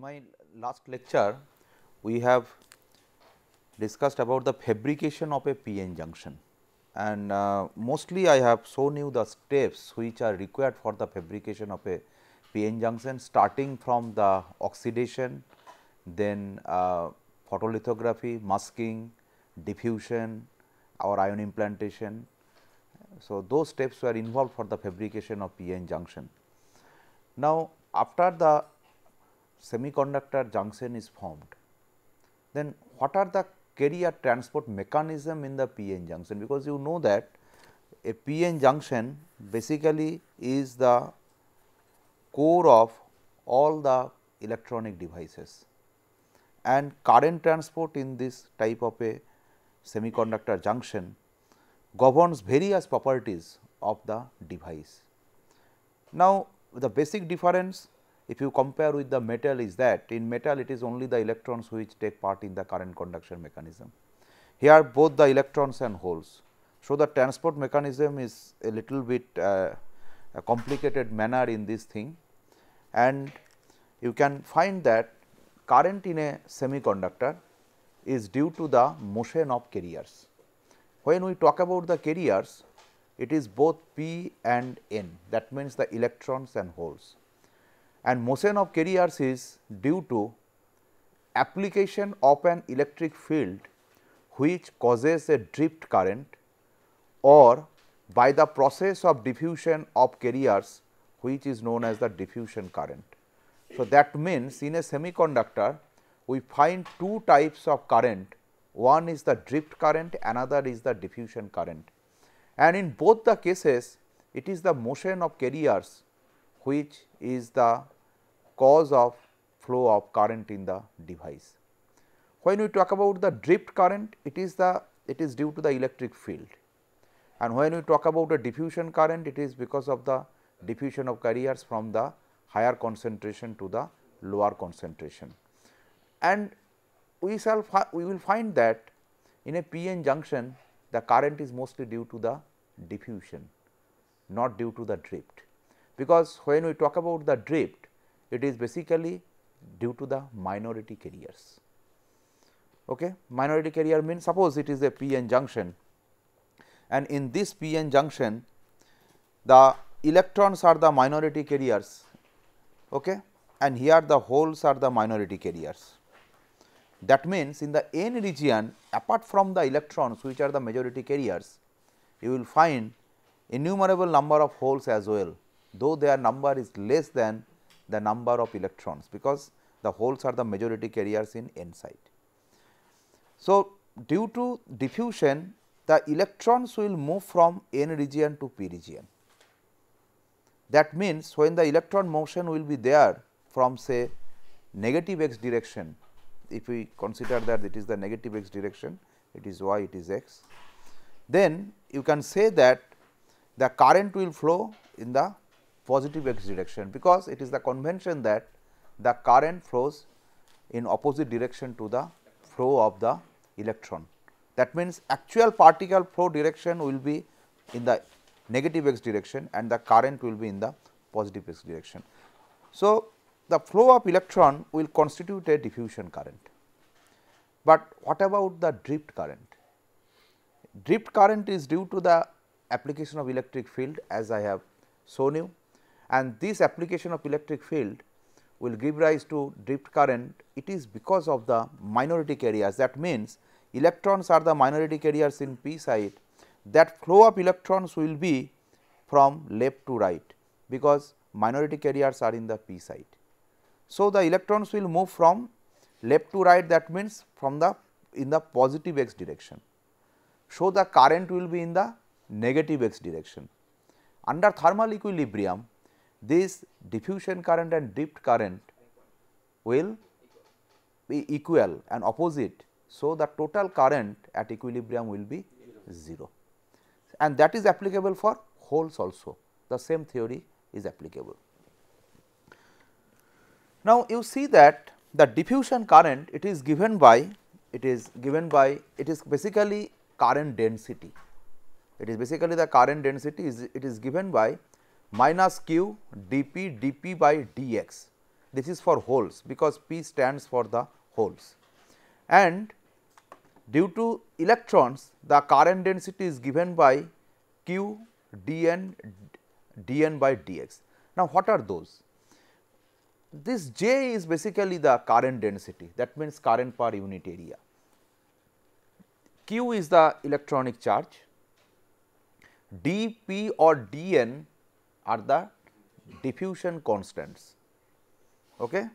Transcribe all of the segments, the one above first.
my last lecture, we have discussed about the fabrication of a p-n junction, and mostly I have shown you the steps which are required for the fabrication of a p-n junction, starting from the oxidation, then photolithography, masking, diffusion or ion implantation. So, those steps were involved for the fabrication of p-n junction. Now, after the semiconductor junction is formed, then what are the carrier transport mechanism in the p-n junction? Because you know that a p-n junction basically is the core of all the electronic devices, and current transport in this type of a semiconductor junction governs various properties of the device. Now, the basic difference if you compare with the metal is that in metal it is only the electrons which take part in the current conduction mechanism. Here both the electrons and holes. So, the transport mechanism is a little bit a complicated manner in this thing, and you can find that current in a semiconductor is due to the motion of carriers. When we talk about the carriers, it is both p and n, that means the electrons and holes, and motion of carriers is due to application of an electric field which causes a drift current or by the process of diffusion of carriers which is known as the diffusion current. So, that means in a semiconductor we find two types of current, one is the drift current, another is the diffusion current, and in both the cases it is the motion of carriers which is the cause of flow of current in the device. When we talk about the drift current, it is due to the electric field, and when we talk about a diffusion current, it is because of the diffusion of carriers from the higher concentration to the lower concentration. And we will find that in a p-n junction the current is mostly due to the diffusion, not due to the drift, because when we talk about the drift, it is basically due to the minority carriers. Okay. Minority carrier means, suppose it is a p-n junction, and in this p-n junction the electrons are the minority carriers, okay, and here the holes are the minority carriers. That means, in the n region, apart from the electrons which are the majority carriers, you will find innumerable number of holes as well, though their number is less than the number of electrons, because the holes are the majority carriers in n side. So, due to diffusion, the electrons will move from n region to p region. That means, when the electron motion will be there from say negative x direction, if we consider that it is the negative x direction, it is y, it is x, then you can say that the current will flow in the positive x direction, because it is the convention that the current flows in opposite direction to the flow of the electron. That means, actual particle flow direction will be in the negative x direction and the current will be in the positive x direction. So, the flow of electron will constitute a diffusion current. But what about the drift current? Drift current is due to the application of electric field, as I have shown you, and this application of electric field will give rise to drift current. It is because of the minority carriers. That means, electrons are the minority carriers in p side, that flow of electrons will be from left to right, because minority carriers are in the p side. So, the electrons will move from left to right, that means from the in the positive x direction. So, the current will be in the negative x direction. Under thermal equilibrium, this diffusion current and drift current will be equal and opposite. So, the total current at equilibrium will be 0, and that is applicable for holes also, the same theory is applicable. Now, you see that the diffusion current, it is basically current density. It is basically the current density it is given by minus q dp by dx. this is for holes, because P stands for the holes, and due to electrons the current density is given by q dn by dx. Now, what are those? This J is basically the current density, that means current per unit area. Q is the electronic charge, d, p or dn are the diffusion constants, okay?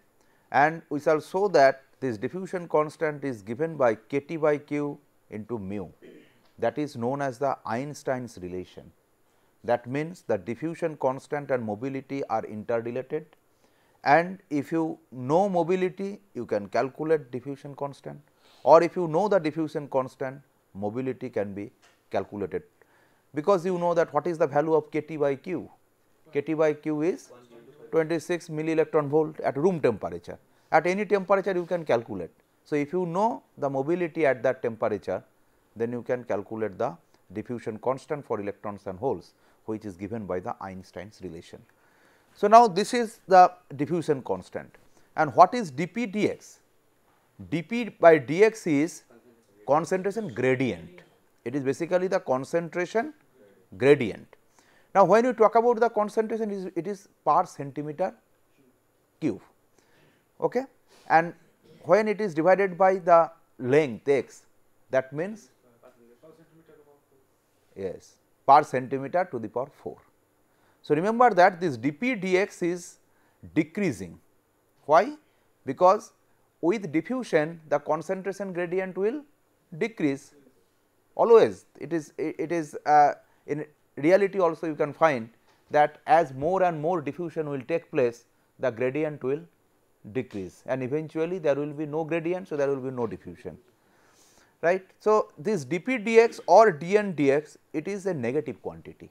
And we shall show that this diffusion constant is given by kT by q into mu, that is known as the Einstein's relation. That means the diffusion constant and mobility are interrelated, and if you know mobility you can calculate diffusion constant, or if you know the diffusion constant, mobility can be calculated, because you know that what is the value of kT by q. kT by q is 26 milli electron volt at room temperature. At any temperature you can calculate. So, if you know the mobility at that temperature, then you can calculate the diffusion constant for electrons and holes, which is given by the Einstein's relation. So, now this is the diffusion constant, and what is dP dx? dP by dx is concentration gradient. It is basically the concentration gradient. Now, when you talk about the concentration, it is per centimeter cube, okay? And when it is divided by the length x, that means yes, per centimeter to the power 4. So, remember that this dP dx is decreasing. Why? Because with diffusion the concentration gradient will decrease always. It is in reality also you can find that as more and more diffusion will take place, the gradient will decrease, and eventually there will be no gradient. So, there will be no diffusion, right. So, this dP dx or dN dx, it is a negative quantity.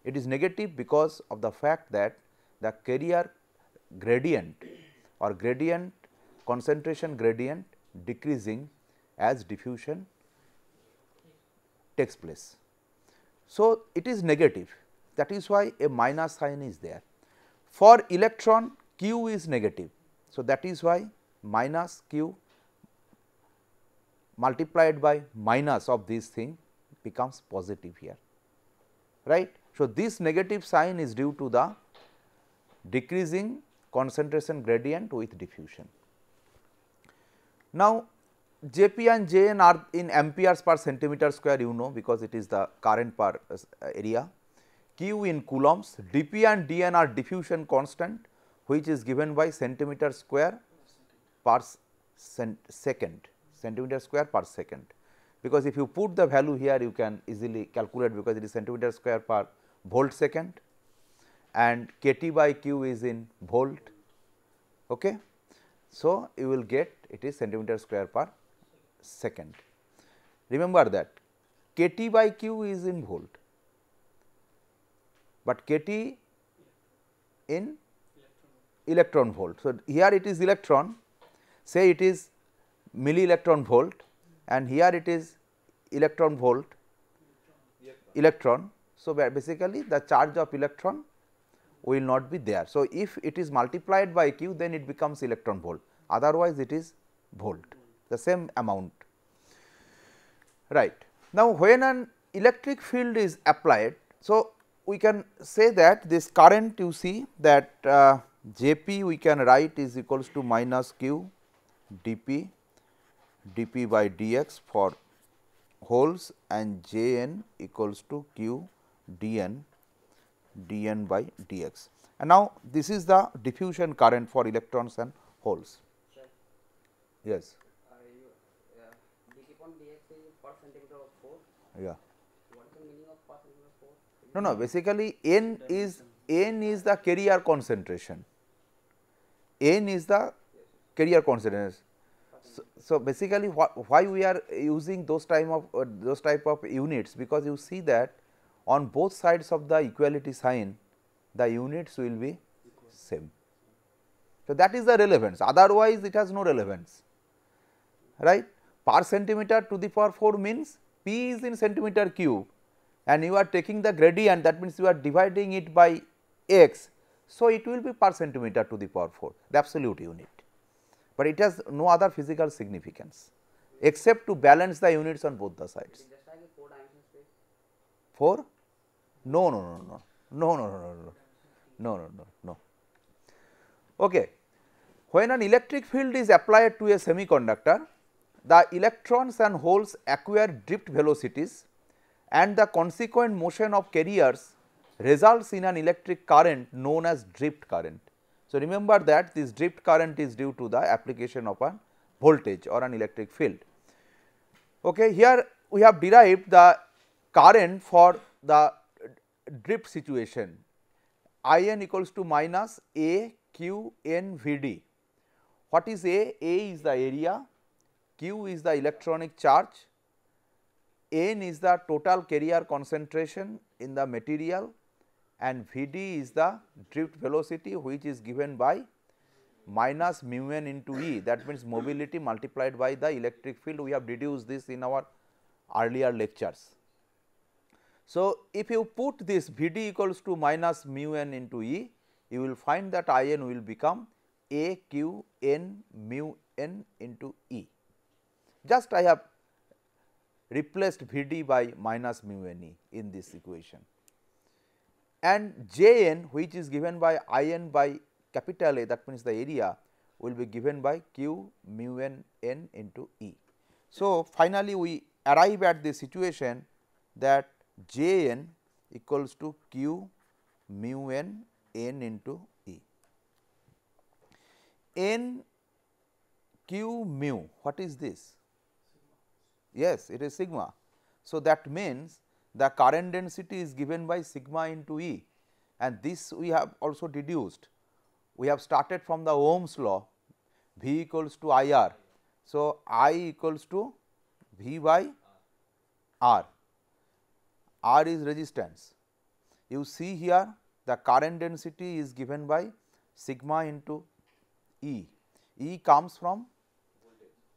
It is negative because of the fact that the carrier gradient or gradient concentration gradient decreasing as diffusion takes place. So, it is negative, that is why a minus sign is there. For electron, q is negative. So, that is why minus q multiplied by minus of this thing becomes positive here, right. So, this negative sign is due to the decreasing concentration gradient with diffusion. Now, Jp and Jn are in amperes per centimeter square, you know, because it is the current per area. Q in coulombs, dP and dN are diffusion constant, which is given by centimeter square per second, centimeter square per second. Because if you put the value here, you can easily calculate, because it is centimeter square per volt second, and kT by q is in volt. Okay. So, you will get it is centimeter square per second. Remember that kT by q is in volt, but kT in electron volt. So, here it is electron, say it is milli electron volt, and here it is electron volt electron. So, basically the charge of electron will not be there. So, if it is multiplied by q, then it becomes electron volt, otherwise it is volt, the same amount, right. Now, when an electric field is applied, so we can say that this current, you see that Jp we can write is equals to minus q dP by dx for holes, and Jn equals to q dN by dx. And now, this is the diffusion current for electrons and holes. Sir, Yes. dP upon dx is per centimeter of 4. Yeah. What is the meaning of per centimeter of 4? No, basically n is the carrier concentration. N is the carrier concentration. So, basically why we are using those type of units, because you see that on both sides of the equality sign the units will be same. So, that is the relevance, otherwise it has no relevance, right. Per centimeter to the power 4 means P is in centimeter cube, and you are taking the gradient, that means you are dividing it by x. So, it will be per centimeter to the power 4, the absolute unit, but it has no other physical significance except to balance the units on both the sides. Just like a 4-dimensional space. 4? No, no, no, no, no, no, no, no, no, no, no, no, no. Okay. When an electric field is applied to a semiconductor, the electrons and holes acquire drift velocities and the consequent motion of carriers results in an electric current known as drift current. So, remember that this drift current is due to the application of a voltage or an electric field. Okay, here we have derived the current for the drift situation, I n equals to minus A q n V d. What is A? A is the area, Q is the electronic charge, N is the total carrier concentration in the material, and V d is the drift velocity, which is given by minus mu n into E, that means mobility multiplied by the electric field. We have deduced this in our earlier lectures. So, if you put this V d equals to minus mu n into E, you will find that I n will become A q n mu n into E. Just I have replaced V d by minus mu n E in this equation, and J n, which is given by I n by capital A, that means the area, will be given by q mu n n into E. So, finally, we arrive at the situation that J n equals to q mu n n into E. N q mu, what is this? Yes, it is sigma. So, that means the current density is given by sigma into E, and this we have also deduced. We have started from the Ohm's law, V equals to I R. So, I equals to V by R. R is resistance. You see here the current density is given by sigma into E. E comes from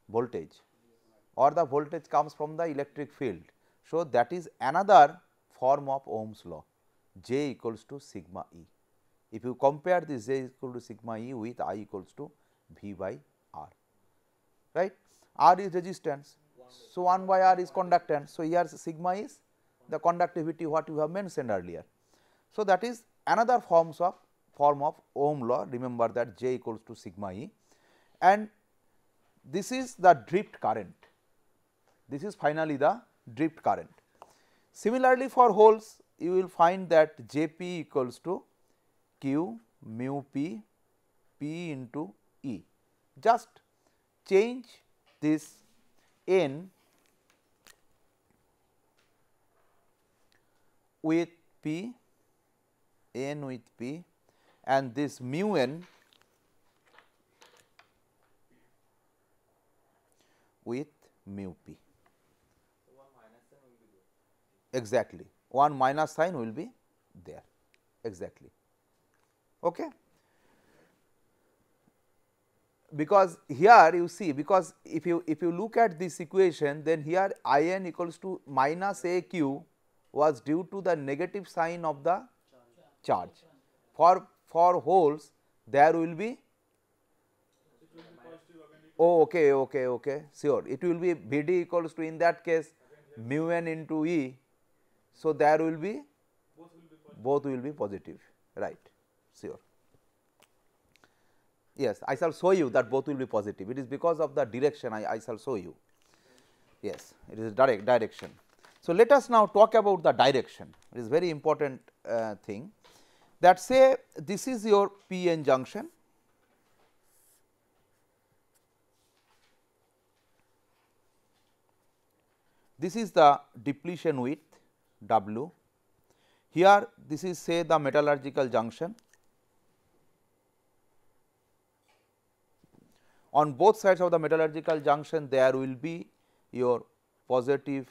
voltage, or the voltage comes from the electric field. So, that is another form of Ohm's law, J equals to sigma E. If you compare this J equal to sigma E with I equals to V by R, right. R is resistance, so 1 by R is conductance. So, here sigma is the conductivity what you have mentioned earlier. So, that is another form of Ohm law. Remember that J equals to sigma E, and this is the drift current. This is finally the drift current. Similarly, for holes you will find that J p equals to q mu p p into E. Just change this n with p, n with p, and this mu n with mu p. Exactly, one minus sign will be there, exactly. Okay. Because here you see, because if you look at this equation, then here I n equals to minus A q was due to the negative sign of the charge. For holes there will be, oh, okay, sure, it will be V d equals to, in that case, mu n into E. So, there will be both will be positive, right, sure. Yes, I shall show you that both will be positive. It is because of the direction I shall show you. Yes, it is direction. So, let us now talk about the direction. It is very important thing, that say this is your p n junction, this is the depletion width W, here this is say the metallurgical junction. On both sides of the metallurgical junction there will be your positive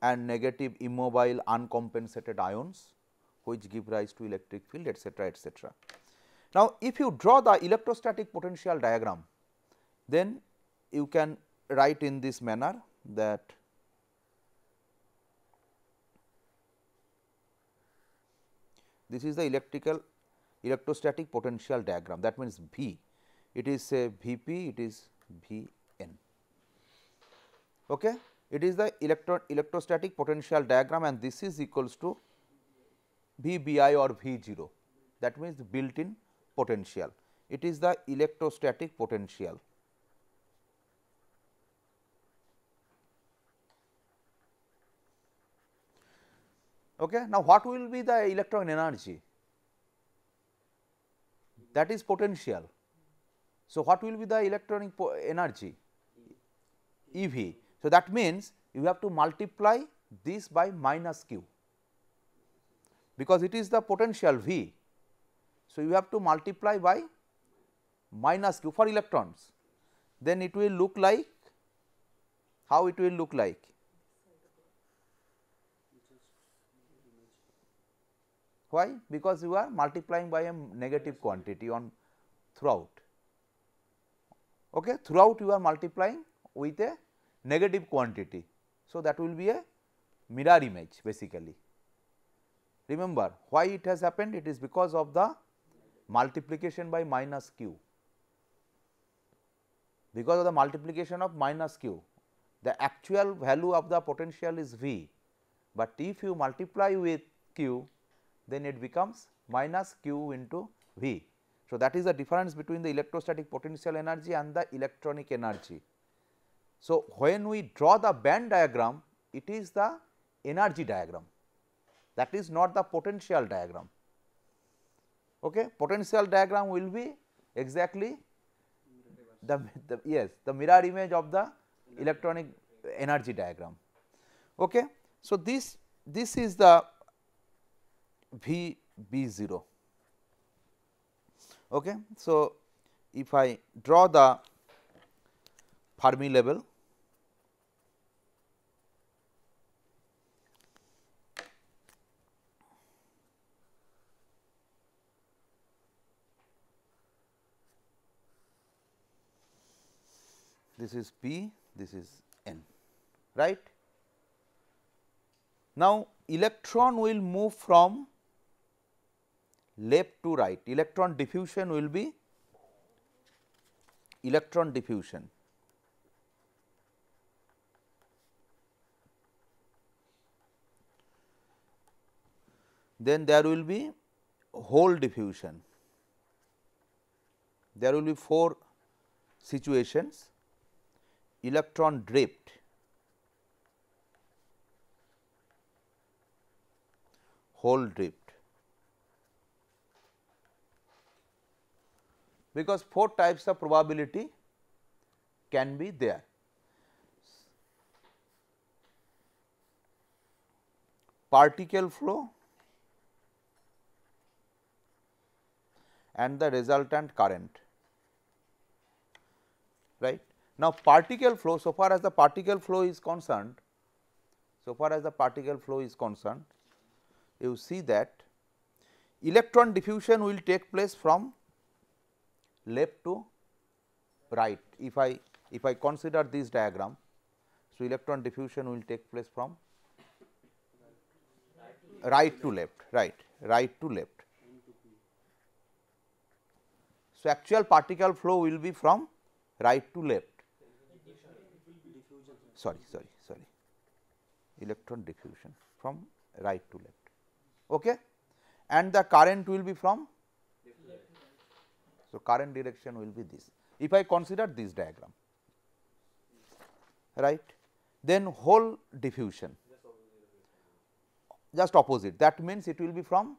and negative immobile uncompensated ions, which give rise to electric field, etc., etc. Now, if you draw the electrostatic potential diagram, then you can write in this manner that This is the electrostatic potential diagram, that means V. It is say Vp, it is Vn. Okay. It is the electrostatic potential diagram, and this is equals to Vbi or V0, that means built in potential. It is the electrostatic potential. Okay. Now, what will be the electron energy? That is potential. So, what will be the electronic energy? EV. So, that means you have to multiply this by minus q, because it is the potential V. So, you have to multiply by minus q for electrons, then it will look like, how it will look like? Why? Because you are multiplying by a negative quantity on throughout. Okay. Throughout you are multiplying with a negative quantity. So, that will be a mirror image basically. Remember why it has happened? It is because of the multiplication by minus q. Because of the multiplication of minus q, the actual value of the potential is V, but if you multiply with q, then it becomes minus q into V. So, that is the difference between the electrostatic potential energy and the electronic energy. So, when we draw the band diagram, it is the energy diagram, that is not the potential diagram. Okay. Potential diagram will be exactly the mirror image of the electronic energy diagram. Okay. So, this is the VB0. Okay. So, if I draw the Fermi level, this is P, this is N, right. Now, electron will move from left to right, electron diffusion will be electron diffusion. Then there will be hole diffusion. There will be 4 situations: electron drift, hole drift, because 4 types of probability can be there. Particle flow and the resultant current, right. Now, particle flow, so far as the particle flow is concerned, you see that electron diffusion will take place from left to right. If I consider this diagram, so electron diffusion will take place from right to left, right to left. So, actual particle flow will be from right to left. Sorry, electron diffusion from right to left. Okay. And the current will be from, so current direction will be this. If I consider this diagram, right, then hole diffusion just opposite, that means it will be from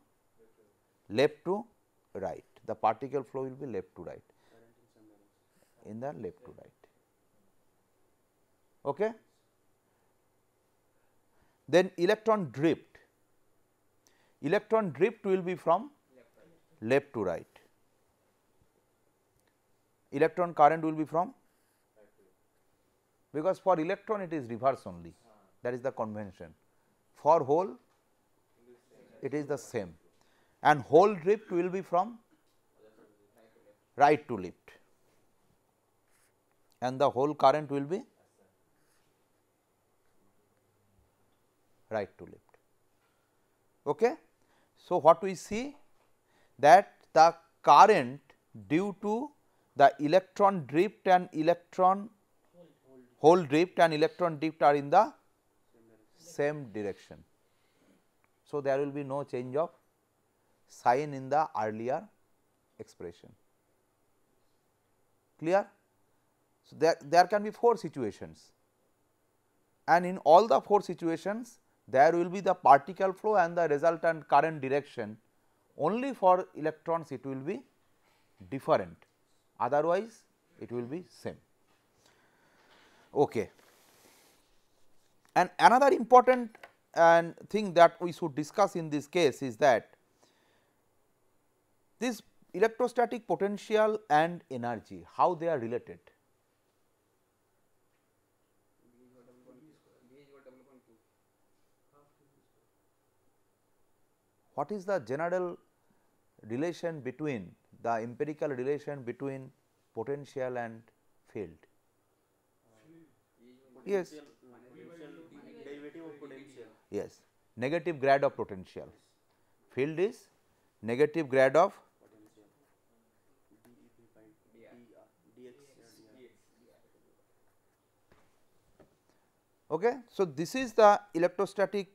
left to right, the particle flow will be left to right, in the left to right. Okay. Then electron drift will be from left to right, electron current will be from, because for electron it is reverse only, that is the convention. For hole it is the same, and hole drift will be from right to left, and the hole current will be right to left. Okay. So, what we see that the current due to the electron drift and electron hole drift and electron drift are in the same direction. So, there will be no change of sign in the earlier expression. Clear? So, there can be 4 situations, and in all the 4 situations there will be the particle flow and the resultant current direction. Only for electrons it will be different, otherwise it will be same. Okay. And another important thing that we should discuss in this case is that this electrostatic potential and energy, how they are related. What is the general relation between the empirical relation between potential and field? Yes. Derivative of potential. Yes, negative grad of potential. Field is negative grad of okay. So, this is the electrostatic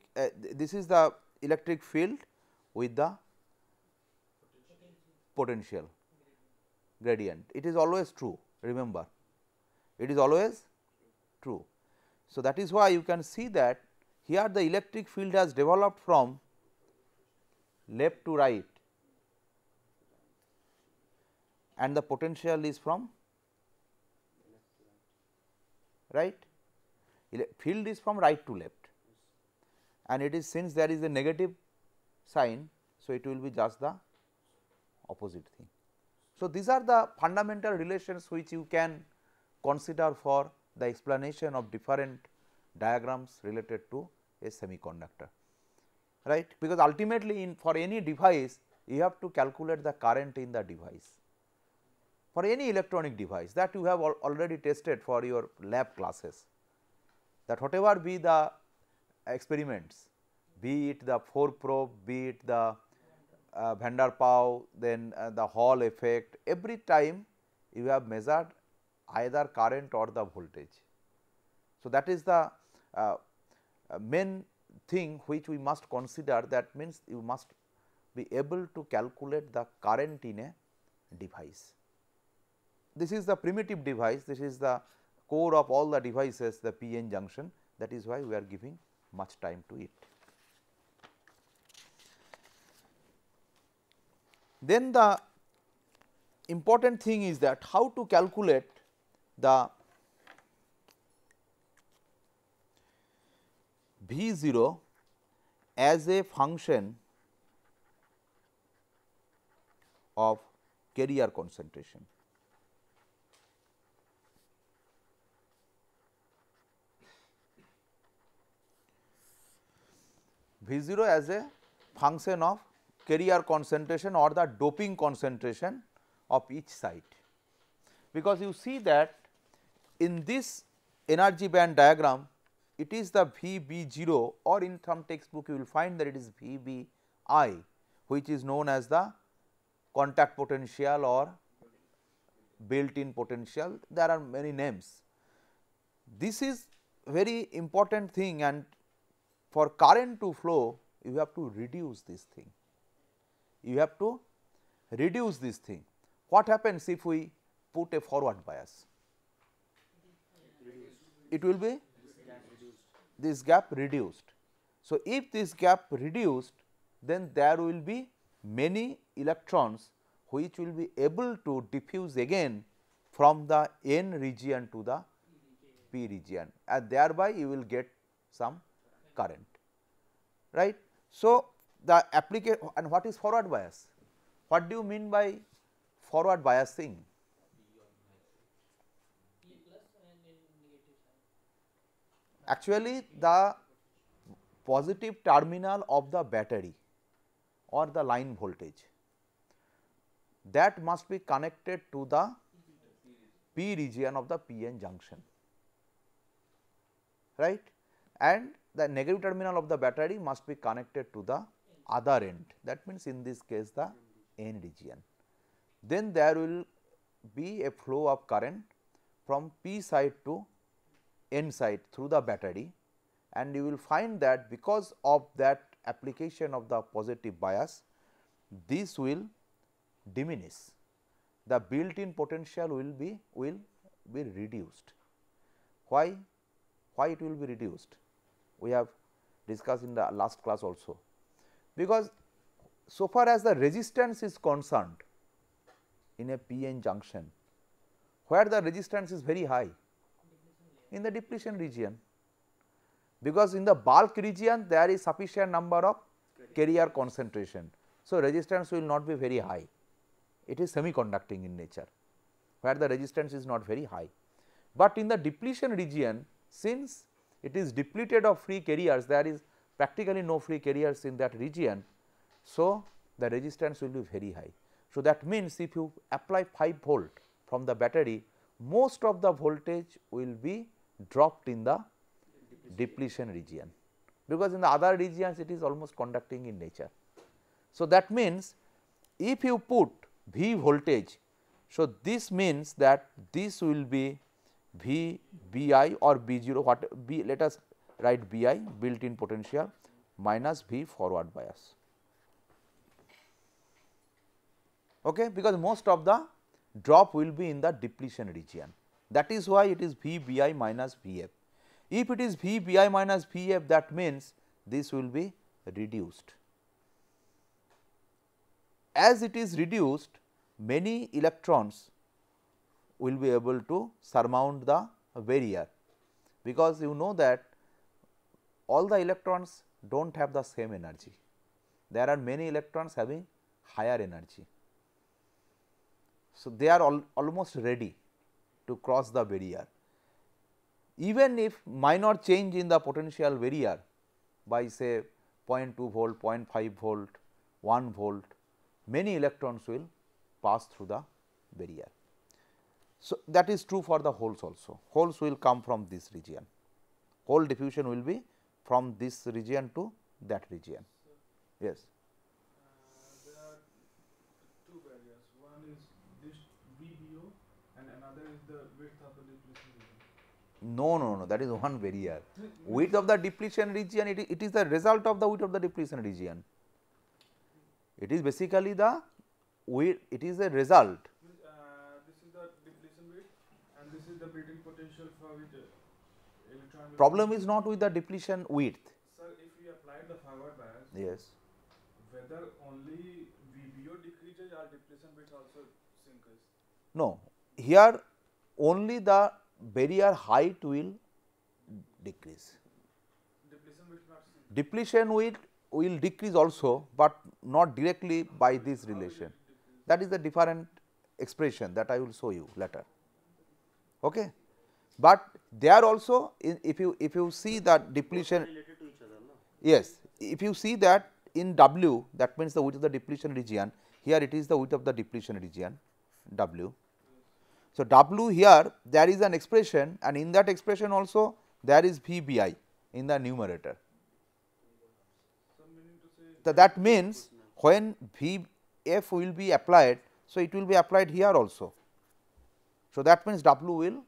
this is the electric field with the potential gradient. It is always true, remember, it is always true. So, that is why you can see that here the electric field has developed from left to right and the potential is from right, field is from right to left, and it is since there is a negative sign. So, it will be just the opposite thing. So, these are the fundamental relations which you can consider for the explanation of different diagrams related to a semiconductor, right, because ultimately in for any device you have to calculate the current in the device. For any electronic device that you have already tested for your lab classes, that whatever be the experiments, be it the 4 probe, be it the Van der Pau, then the Hall effect, every time you have measured either current or the voltage. So, that is the main thing which we must consider, that means you must be able to calculate the current in a device. This is the primitive device, this is the core of all the devices, the p-n junction, that is why we are giving much time to it. Then the important thing is that how to calculate the V 0 as a function of carrier concentration. V 0 as a function of carrier concentration or the doping concentration of each site, because you see that in this energy band diagram it is the V B 0, or in some textbook you will find that it is V B I, which is known as the contact potential or built in potential. There are many names. This is very important thing, and for current to flow you have to reduce this thing. You have to reduce this thing. What happens if we put a forward bias? It will be this gap reduced. So, if this gap reduced, then there will be many electrons which will be able to diffuse again from the n region to the p region, and thereby you will get some current, right. So, the application, and what is forward bias? What do you mean by forward biasing? Actually, the positive terminal of the battery or the line voltage, that must be connected to the p region of the p-n junction, right, and the negative terminal of the battery must be connected to the other end, that means in this case the N region. Then there will be a flow of current from P side to N side through the battery, and you will find that because of that application of the positive bias, this will diminish, the built in potential will be reduced. Why it will be reduced? We have discussed in the last class also, because so far as the resistance is concerned in a p-n junction, where the resistance is very high, in the depletion region, because in the bulk region there is sufficient number of carrier concentration. So, resistance will not be very high, it is semiconducting in nature, where the resistance is not very high. But in the depletion region, since it is depleted of free carriers, there is practically no free carriers in that region. So, the resistance will be very high. So, that means if you apply 5 volt from the battery, most of the voltage will be dropped in the depletion region, because in the other regions it is almost conducting in nature. So, that means if you put V voltage, so this means that this will be V Bi or B0, what B, let us write Bi, built in potential, minus V forward bias. Okay, because most of the drop will be in the depletion region, that is why it is V Bi minus Vf. If it is V Bi minus Vf, that means this will be reduced. As it is reduced, many electrons will be able to surmount the barrier, because you know that all the electrons do not have the same energy. There are many electrons having higher energy. So, they are almost ready to cross the barrier. Even if minor change in the potential barrier by say 0.2 volt, 0.5 volt, 1 volt, many electrons will pass through the barrier. So, that is true for the holes also. Holes will come from this region, hole diffusion will be from this region to that region. Yes. There are two barriers, one is this VBO and another is the width of the depletion region. No, that is one barrier. Width of the depletion region, it is the result of the width of the depletion region. It is basically the width, it is a result. This is the depletion width and this is the built-in potential for which electron will Problem is not with the depletion width. Sir, if we apply the forward bias, Yes. whether only VBO decreases or depletion width also increases? No, here only the barrier height will decrease. Depletion width not seen. Depletion width will decrease also, but not directly by this relation. That is the different expression that I will show you later. Okay. But there also, if you see that depletion, Related to each other, no? yes, if you see that in W, that means the width of the depletion region, here it is the width of the depletion region W. So, W here there is an expression, and in that expression also there is VBI in the numerator. So meaning to say So, that means when Vf will be applied, so it will be applied here also. So, that means W will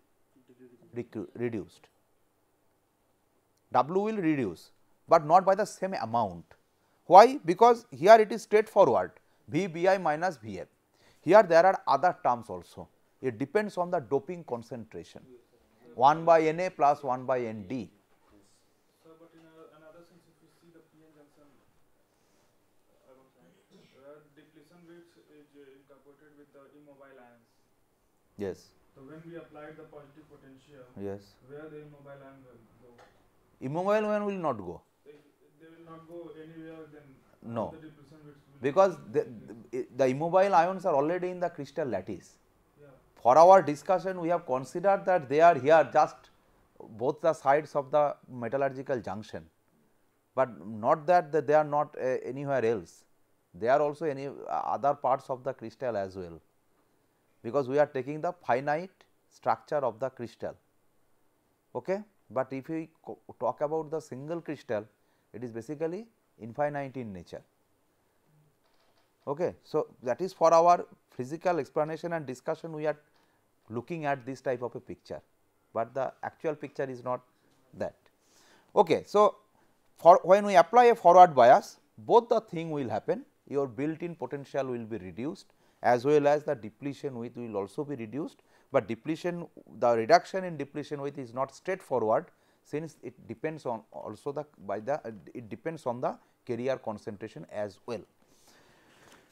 reduced. W will reduce, but not by the same amount. Why? Because here it is straightforward, Vbi minus Vf. Here there are other terms also. It depends on the doping concentration, 1 by Na plus 1 by Nd. Sir, but in another sense, if you see the PN junction, depletion width is incorporated with the immobile ions. Yes, So when we apply the positive potential, yes. where the immobile ion will go? Immobile one will not go. They will not go anywhere. Then No. the depletion width will Because the immobile ions are already in the crystal lattice. yeah. For our discussion, we have considered that they are here just both the sides of the metallurgical junction, but not that they are not anywhere else. They are also any other parts of the crystal as well, because we are taking the finite structure of the crystal. Okay? But if we talk about the single crystal, it is basically infinite in nature. Okay. So, that is for our physical explanation and discussion we are looking at this type of a picture, but the actual picture is not that. Okay. So, for when we apply a forward bias, both the thing will happen, your built in potential will be reduced as well as the depletion width will also be reduced, but depletion, the reduction in depletion width is not straightforward, since it depends on also the it depends on the carrier concentration as well.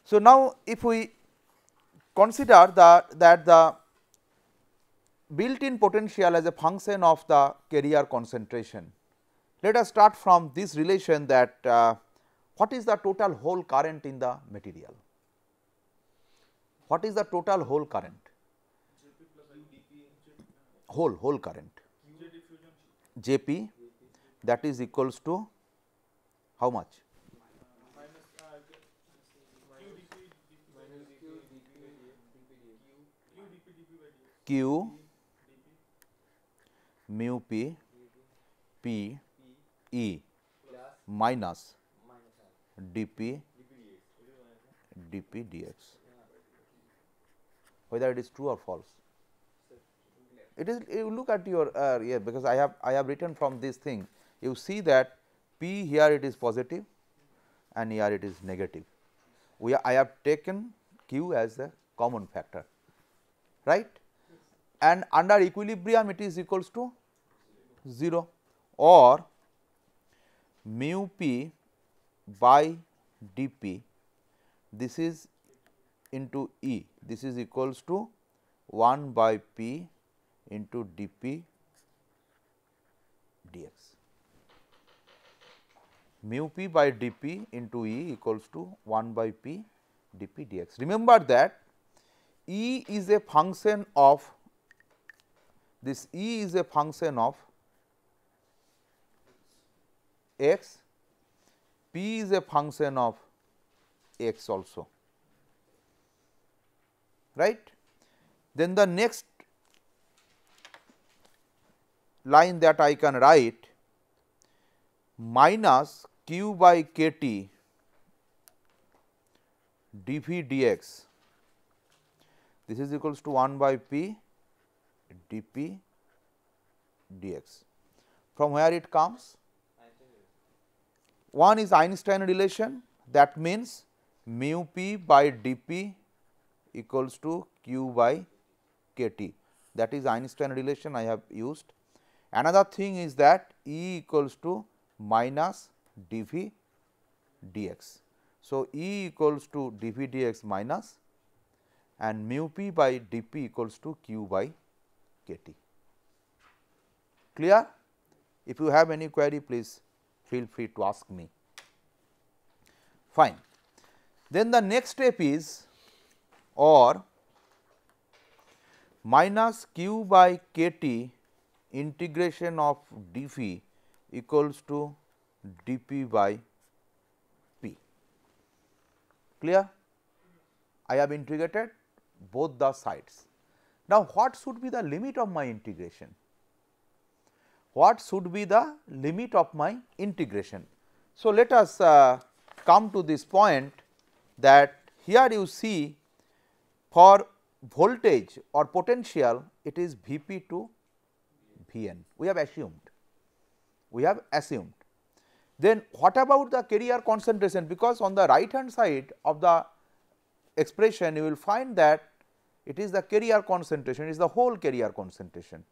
So, now if we consider that the built in potential as a function of the carrier concentration, let us start from this relation that what is the total hole current in the material? What is the total hole current? Hole current Jp, that is equals to how much? Q mu p p e minus dp dp dx, whether it is true or false. It is, you look at your yeah, because I have written from this thing, you see that p here it is positive and here it is negative. I have taken q as a common factor, right, and under equilibrium it is equals to 0, or mu p by dp, this is into E, this is equals to 1 by p into dp dx. Mu p by dp into E equals to 1 by p dp dx. Remember that E is a function of this, E is a function of x, p is a function of x also, right. Then the next line that I can write, minus q by kt dv dx, this is equals to 1 by p dp dx. From where it comes? One is Einstein relation, that means mu p by dp equals to q by kt, that is Einstein relation I have used. Another thing is that E equals to minus dv dx. So, E equals to dv dx minus, and mu p by dp equals to q by kt. Clear? If you have any query, please feel free to ask me. Fine. Then the next step is, or minus q by kt integration of dv equals to dp by p. Clear? I have integrated both the sides. Now, what should be the limit of my integration? What should be the limit of my integration? So, let us come to this point, that here you see for voltage or potential it is Vp to Vn, we have assumed. Then what about the carrier concentration? Because on the right hand side of the expression you will find that it is the carrier concentration, it is the whole carrier concentration,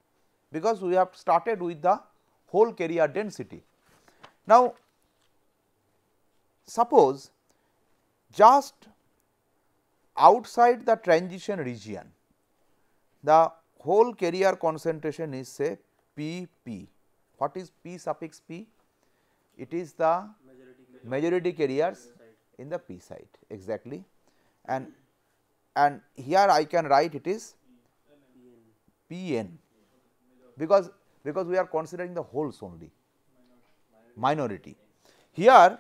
because we have started with the whole carrier density. Now, suppose just outside the transition region, the whole carrier concentration is say P p. What is P suffix p? It is the majority carriers in the p side, exactly, and here I can write it is Pn, because we are considering the wholes only, minority. Here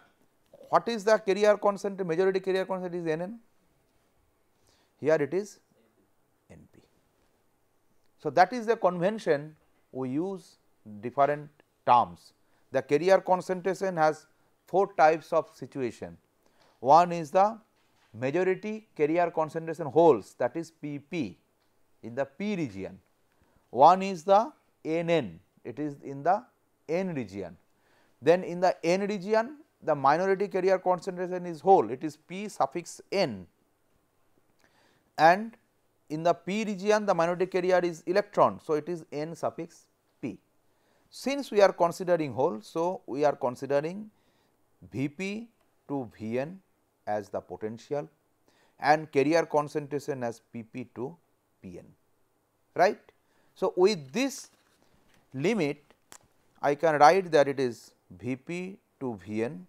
what is the carrier concentration, majority carrier concentration is Nn, here it is Np. So, that is the convention we use different terms. The carrier concentration has 4 types of situation. One is the majority carrier concentration holes, that is Pp in the P region, one is the Nn, it is in the N region. Then in the N region the minority carrier concentration is hole, it is P suffix N, and in the P region the minority carrier is electron. So, it is N suffix P. Since we are considering hole, so we are considering Vp to Vn as the potential and carrier concentration as Pp to Pn, right. So, with this limit I can write that it is Vp to Vn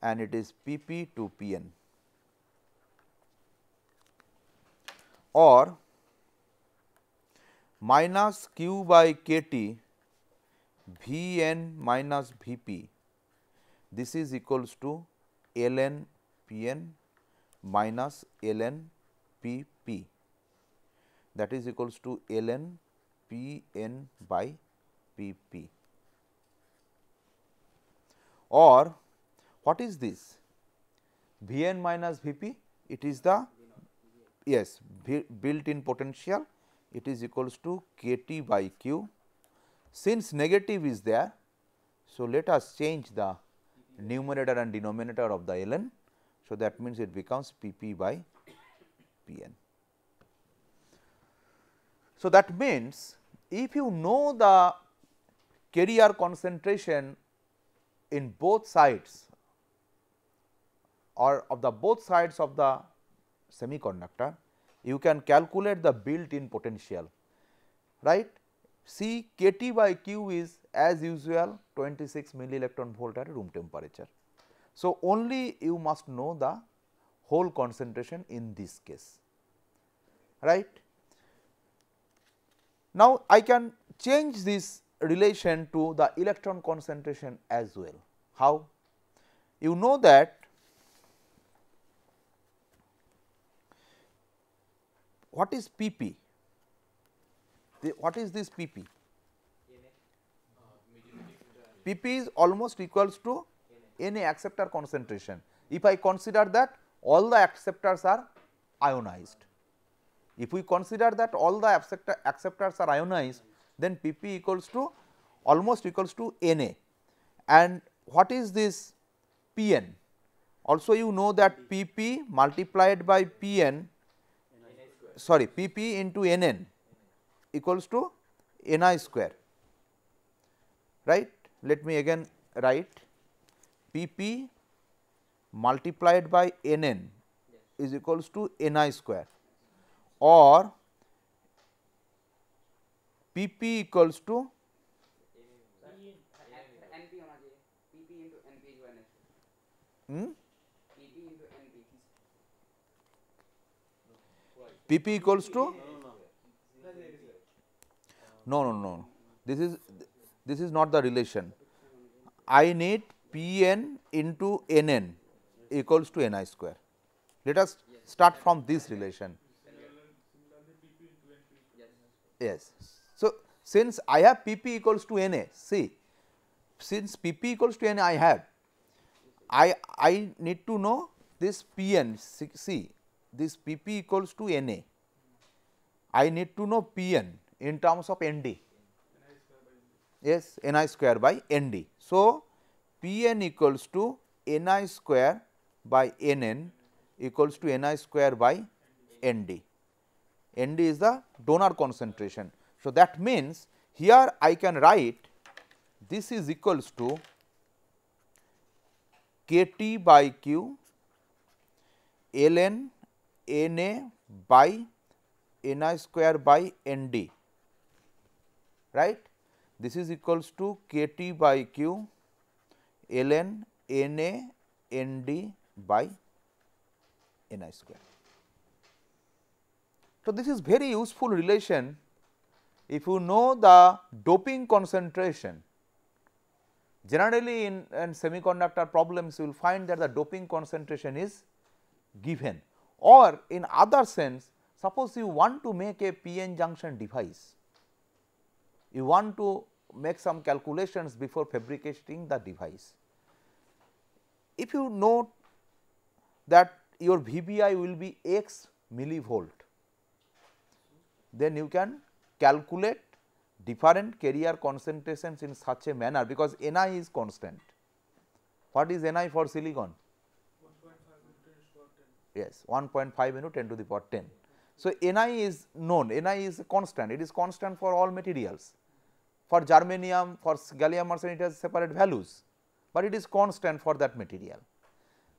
and it is Pp to Pn, or minus q by kT Vn minus Vp, this is equals to ln Pn minus ln Pp, that is equals to ln Pn by Pp. Or what is this? Vn minus Vp, it is the built in potential, it is equals to kT by q. Since negative is there, so let us change the numerator and denominator of the ln. So, that means it becomes Pp by Pn. So, that means if you know the carrier concentration in both sides or of the both sides of the semiconductor, you can calculate the built in potential, right. See, kT by q is as usual 26 milli electron volt at room temperature. So, only you must know the hole concentration in this case, right. Now, I can change this relation to the electron concentration as well. How? You know that what is Pp? What is this Pp? Pp is almost equals to Na acceptor concentration. If I consider that all the acceptors are ionized, if we consider that all the acceptors are ionized, then Pp equals to almost equals to Na. And what is this Pn? Also you know that Pp multiplied by Pn, sorry, Pp into Nn equals to Ni square, right. Let me again write Pp multiplied by Nn is equals to Ni square, or Pp equals to NP होना चाहिए, PP into NP जो है next, PP into NP, Pp equals to no, this is not the relation. I need Pn into Nn equals to Ni square. Let us start from this relation. Yes. So, since I have Pp equals to Na, see, since Pp equals to Na I have, I need to know this Pn, see, this Pp equals to Na, I need to know Pn in terms of Nd, yes, Ni square by Nd. So, Pn equals to Ni square by Nn equals to Ni square by Nd. Nd is the donor concentration. So, that means here I can write this is equals to kT by q ln Na by Ni square by Nd, right. This is equals to kT by q ln Na Nd by Ni square. So, this is very useful relation if you know the doping concentration. Generally in semiconductor problems you will find that the doping concentration is given, or in other sense, suppose you want to make a p-n junction device, you want to make some calculations before fabricating the device. If you know that your VBI will be x millivolt, then you can calculate different carrier concentrations in such a manner, because Ni is constant. What is Ni for silicon? 1.5 into 10 to the power 10. Yes, 1.5 into 10 to the power 10. So, Ni is known, Ni is constant, it is constant for all materials. For germanium, for gallium arsenide it has separate values, but it is constant for that material.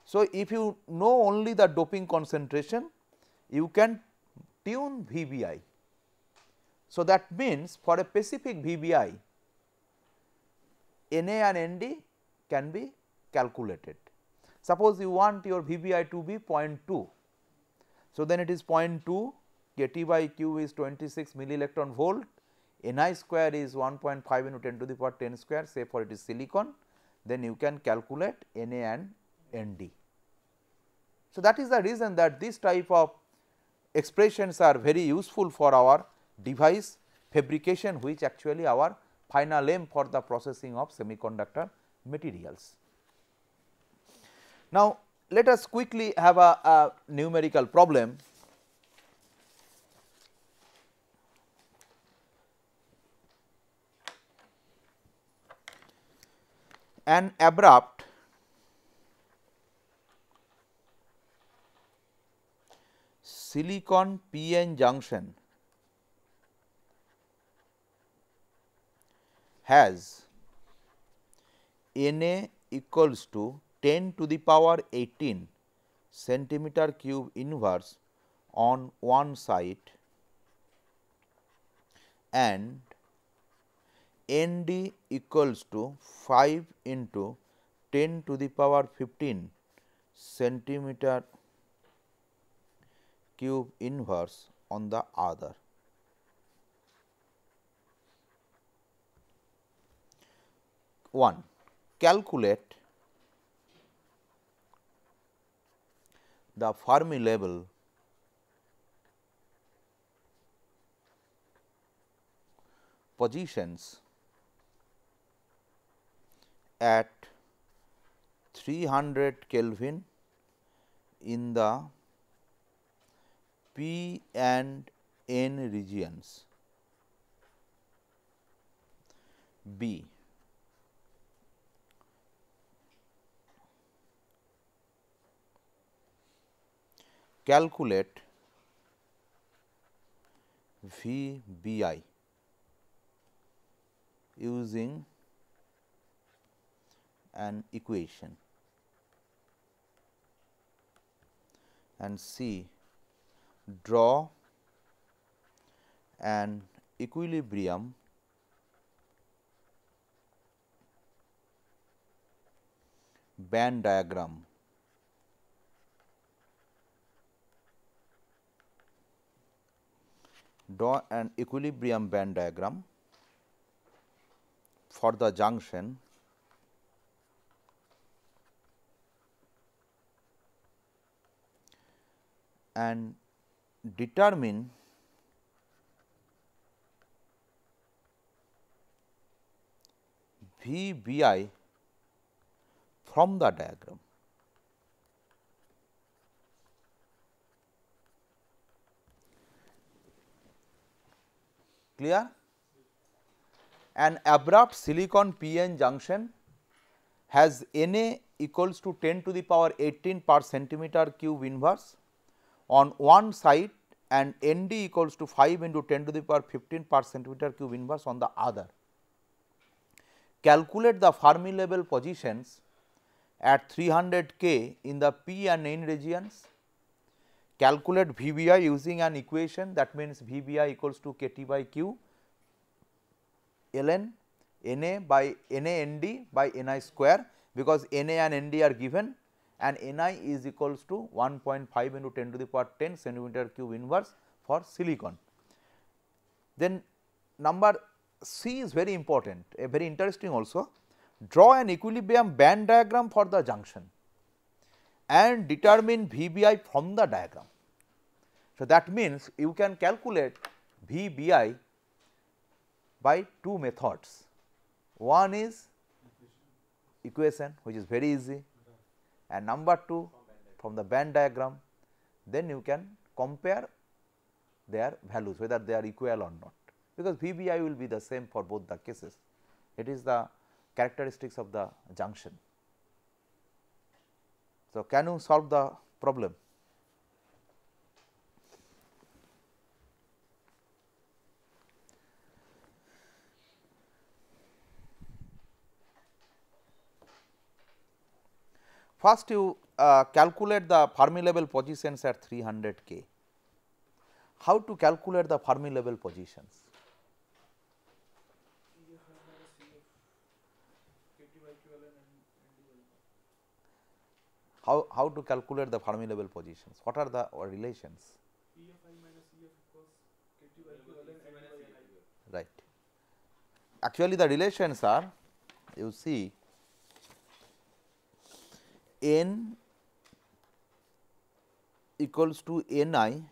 So, if you know only the doping concentration, you can tune VBI. So, that means for a specific VBI, Na and Nd can be calculated. Suppose you want your VBI to be 0.2. So, then it is 0.2, Kt by Q is 26 millielectron volt, Ni square is 1.5 into 10 to the power 10 square, say for it is silicon, then you can calculate Na and Nd. So, that is the reason that this type of expressions are very useful for our device fabrication, which actually our final aim for the processing of semiconductor materials. Now, let us quickly have a numerical problem. An abrupt silicon p-n junction has Na equals to 10 to the power 18 centimeter cube inverse on one side and Nd equals to 5 into 10 to the power 15 centimeter cube inverse on the other. One, calculate the Fermi level positions at 300 Kelvin in the P and N regions. B, calculate VBI using an equation, and C, draw an equilibrium band diagram for the junction and determine VBI from the diagram. Clear? An abrupt silicon p-n junction has Na equals to 10 to the power 18 per centimeter cube inverse on one side and Nd equals to 5 into 10 to the power 15 per centimeter cube inverse on the other. Calculate the Fermi level positions at 300 K in the P and N regions. Calculate VBI using an equation, that means VBI equals to Kt by Q ln Na by Na Nd by Ni square, because Na and Nd are given and Ni is equals to 1.5 into 10 to the power 10 centimeter cube inverse for silicon. Then number C is very important, very interesting also. Draw an equilibrium band diagram for the junction and determine VBI from the diagram. So, that means you can calculate VBI by two methods. One is equation, which is very easy, and number two, from the band diagram, then you can compare their values whether they are equal or not, because VBI will be the same for both the cases. It is the characteristics of the junction. So, can you solve the problem? First you calculate the Fermi level positions at 300 K. How to calculate the Fermi level positions? EFI minus EF, KT by QLN and ND alpha. How to calculate the Fermi level positions? What are the relations? EFI minus EF equals KT by QLN and ND by NI. Right. Actually, the relations are, you see, N equals to Ni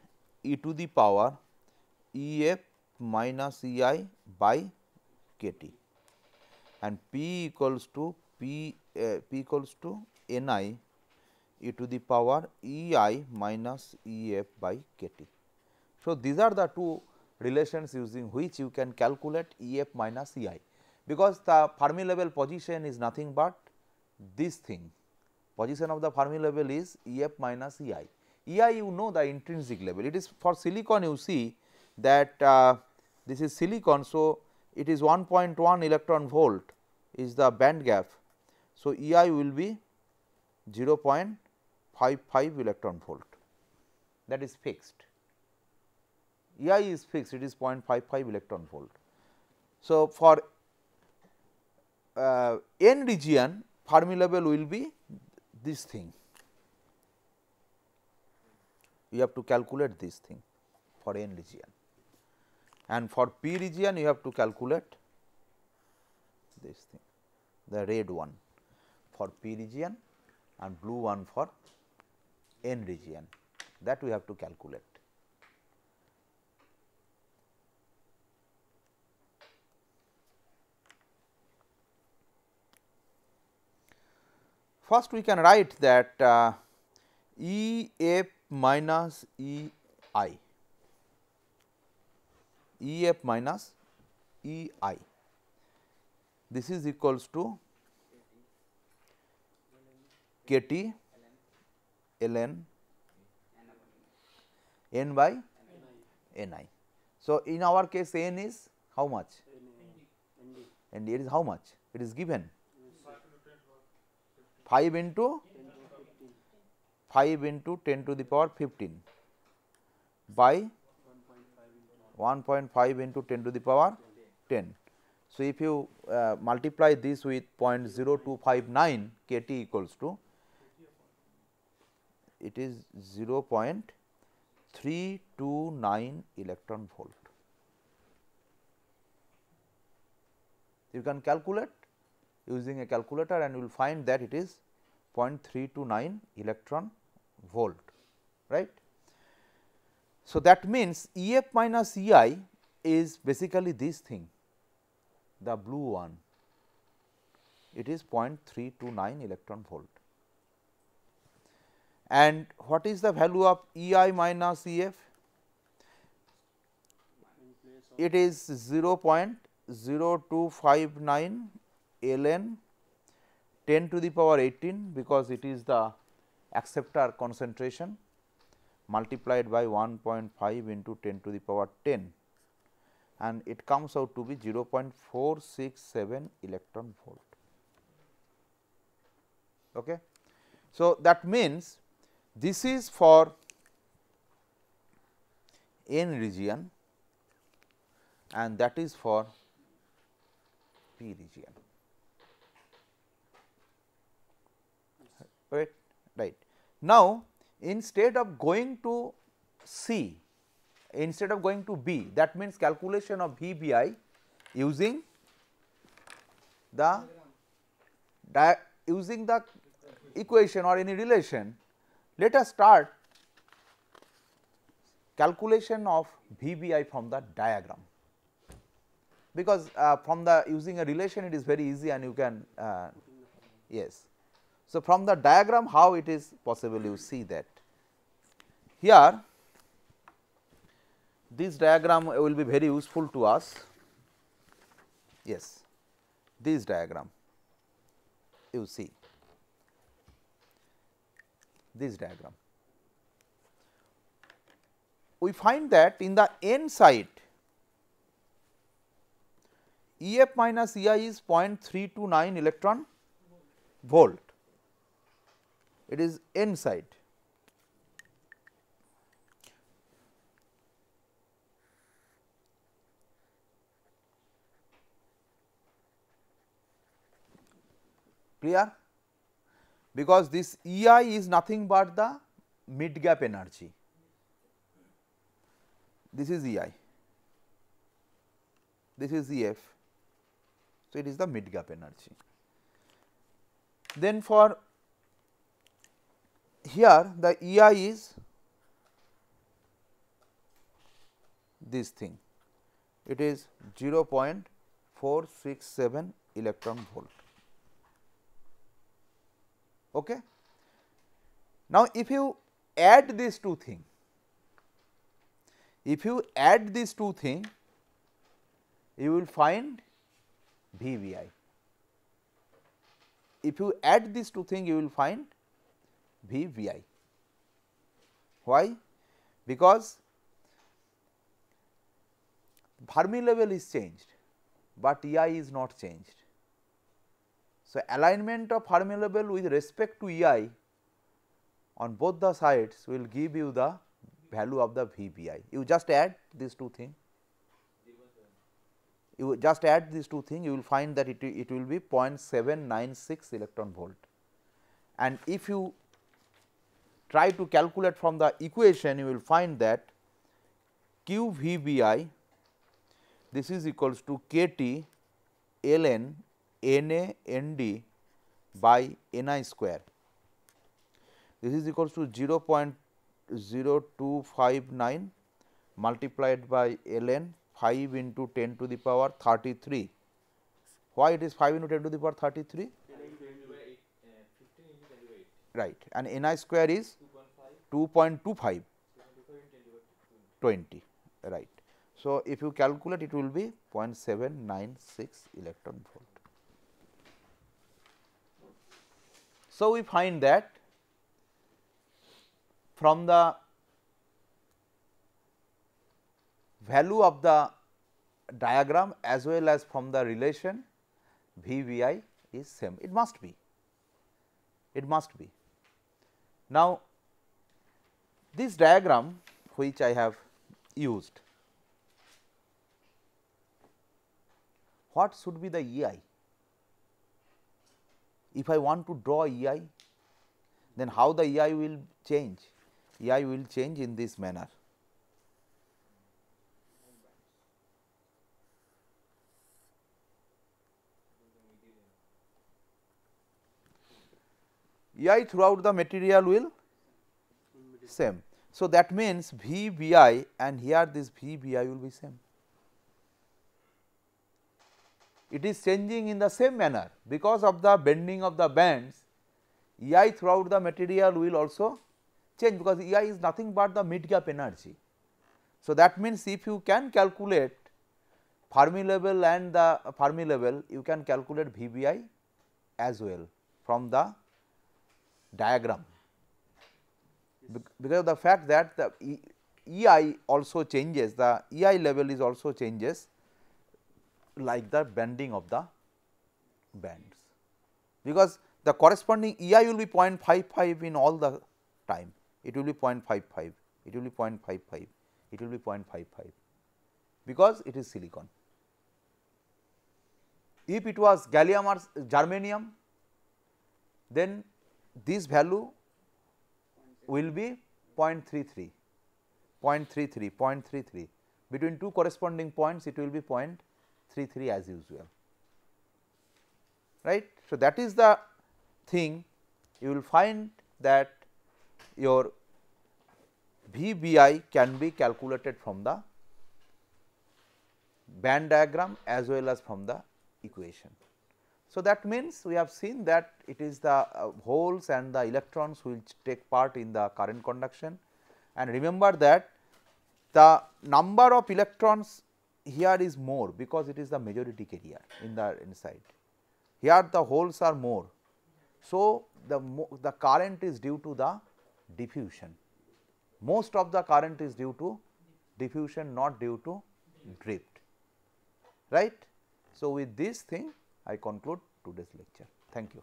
e to the power Ef minus Ei by Kt, and P equals to P equals to Ni e to the power Ei minus Ef by Kt. So, these are the two relations using which you can calculate Ef minus Ei, because the Fermi level position is nothing but this thing. Position of the Fermi level is Ef minus Ei. Ei, you know the intrinsic level. It is for silicon, you see that this is silicon. So, it is 1.1 electron volt is the band gap. So, Ei will be 0.55 electron volt, that is fixed. Ei is fixed, it is 0.55 electron volt. So, for N region, Fermi level will be this thing. You have to calculate this thing for N region, and for P region you have to calculate this thing, the red one for P region and blue one for N region, that we have to calculate. First we can write that Ef minus Ei, Ef minus Ei, this is equals to Kt ln N by Ni. So, in our case N is how much? And it is how much? It is given 5 into 10 to the power 15 by 1.5 into 10 to the power 10. So, if you multiply this with 0.0259 Kt equals to, it is 0.329 electron volt. You can calculate using a calculator and you will find that it is 0.329 electron volt, right. So, that means Ef minus Ei is basically this thing, the blue one, it is 0.329 electron volt. And what is the value of Ei minus Ef? It is 0.0259 ln 10 to the power 18, because it is the acceptor concentration multiplied by 1.5 into 10 to the power 10, and it comes out to be 0.467 electron volt. Okay. So, that means this is for N region and that is for P region. Right. Now, instead of going to C, instead of going to B, that means calculation of VBI using the equation or any relation, let us start calculation of VBI from the diagram, because from the using a relation it is very easy and you can yes. So, from the diagram how it is possible, you see that here this diagram will be very useful to us. Yes, this diagram you see, this diagram. We find that in the n side EF minus EI is 0.329 electron volt, it is n side. Clear? Because this EI is nothing but the mid gap energy, this is EI, this is EF. So, it is the mid gap energy. Then for here the EI is this thing, it is 0.467 electron volt. Okay. Now, if you add these two things, you will find VVI. If you add these two things, you will find VVI. Why? Because Fermi level is changed, but EI is not changed. So, alignment of Fermi level with respect to EI on both the sides will give you the value of the VVI. You just add these two things. You just add these two things, you will find that it will be 0.796 electron volt. And if you try to calculate from the equation, you will find that Q VBI, this is equals to KT ln Na Nd by Ni square. This is equals to 0.0259 multiplied by ln 5 into 10 to the power 33. Why it is 5 into 10 to the power 33? Right, and Ni square is 2.25, 20, right. So, if you calculate, it will be 0.796 electron volt. So, we find that from the value of the diagram as well as from the relation, VVI is same. It must be. It must be. Now, this diagram which I have used, what should be the EI? If I want to draw EI, then how the EI will change? EI will change in this manner. EI throughout the material will same. So, that means VBI and here this VBI will be same. It is changing in the same manner because of the bending of the bands. EI throughout the material will also change, because EI is nothing but the mid gap energy. So, that means if you can calculate Fermi level and the Fermi level, you can calculate VBI as well from the diagram, because of the fact that the EI also changes, the EI level is also changes like the bending of the bands, because the corresponding EI will be 0.55 in all the time, it will be 0.55, it will be 0.55, it will be 0.55, because it is silicon. If it was gallium or germanium, then this value will be 0.33, 0.33, 0.33. Between two corresponding points, it will be 0.33 as usual, right. So, that is the thing, you will find that your VBI can be calculated from the band diagram as well as from the equation. So, that means we have seen that it is the holes and the electrons which take part in the current conduction, and remember that the number of electrons here is more because it is the majority carrier in the inside. Here the holes are more. So, the current is due to the diffusion. Most of the current is due to diffusion, not due to drift, right. So, with this thing I conclude today's lecture. Thank you.